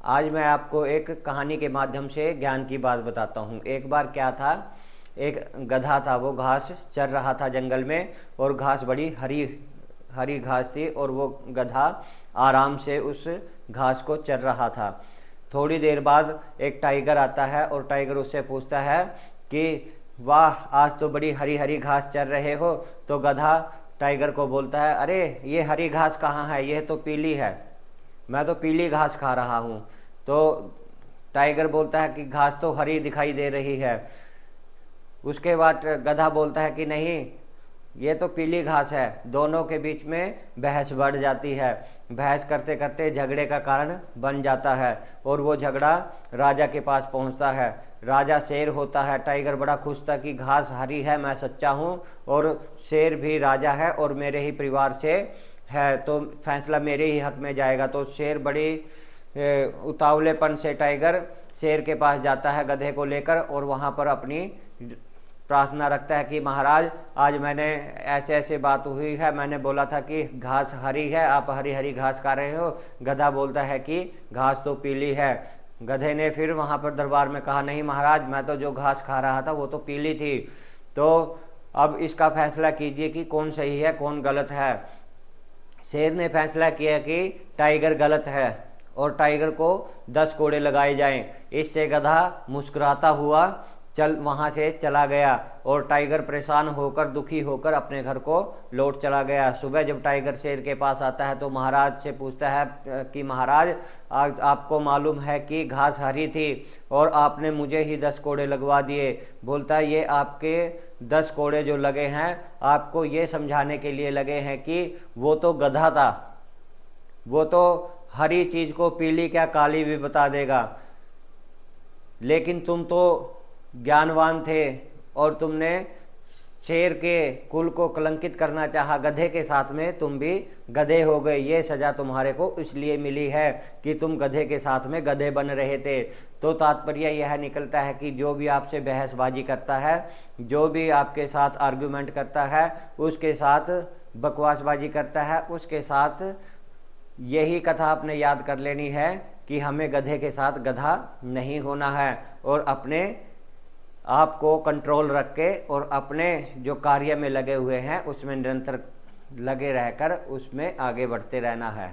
आज मैं आपको एक कहानी के माध्यम से ज्ञान की बात बताता हूँ। एक बार क्या था, एक गधा था, वो घास चर रहा था जंगल में, और घास बड़ी हरी हरी घास थी, और वो गधा आराम से उस घास को चर रहा था। थोड़ी देर बाद एक टाइगर आता है, और टाइगर उससे पूछता है कि वाह, आज तो बड़ी हरी हरी घास चर रहे हो। तो गधा टाइगर को बोलता है, अरे ये हरी घास कहाँ है, ये तो पीली है, मैं तो पीली घास खा रहा हूँ। तो टाइगर बोलता है कि घास तो हरी दिखाई दे रही है। उसके बाद गधा बोलता है कि नहीं, ये तो पीली घास है। दोनों के बीच में बहस बढ़ जाती है। बहस करते करते झगड़े का कारण बन जाता है, और वो झगड़ा राजा के पास पहुंचता है। राजा शेर होता है। टाइगर बड़ा खुश था कि घास हरी है, मैं सच्चा हूँ, और शेर भी राजा है और मेरे ही परिवार से है, तो फैसला मेरे ही हक में जाएगा। तो शेर बड़ी उतावलेपन से टाइगर शेर के पास जाता है गधे को लेकर, और वहाँ पर अपनी प्रार्थना रखता है कि महाराज, आज मैंने ऐसे ऐसे बात हुई है, मैंने बोला था कि घास हरी है, आप हरी हरी घास खा रहे हो। गधा बोलता है कि घास तो पीली है। गधे ने फिर वहाँ पर दरबार में कहा, नहीं महाराज, मैं तो जो घास खा रहा था वो तो पीली थी। तो अब इसका फैसला कीजिए कि कौन सही है कौन गलत है। शेर ने फैसला किया कि टाइगर गलत है, और टाइगर को 10 कोड़े लगाए जाएं। इससे गधा मुस्कुराता हुआ वहां से चला गया, और टाइगर परेशान होकर दुखी होकर अपने घर को लौट चला गया। सुबह जब टाइगर शेर के पास आता है तो महाराज से पूछता है कि महाराज, आज आपको मालूम है कि घास हरी थी और आपने मुझे ही 10 कोड़े लगवा दिए। बोलता है, ये आपके 10 कोड़े जो लगे हैं, आपको ये समझाने के लिए लगे हैं कि वो तो गधा था, वो तो हरी चीज को पीली क्या काली भी बता देगा, लेकिन तुम तो ज्ञानवान थे और तुमने शेर के कुल को कलंकित करना चाहा, गधे के साथ में तुम भी गधे हो गए। ये सजा तुम्हारे को इसलिए मिली है कि तुम गधे के साथ में गधे बन रहे थे। तो तात्पर्य यह निकलता है कि जो भी आपसे बहसबाजी करता है, जो भी आपके साथ आर्गुमेंट करता है, उसके साथ बकवासबाजी करता है, उसके साथ यही कथा आपने याद कर लेनी है कि हमें गधे के साथ गधा नहीं होना है, और अपने आप को कंट्रोल रख के और अपने जो कार्य में लगे हुए हैं उसमें निरंतर लगे रहकर उसमें आगे बढ़ते रहना है।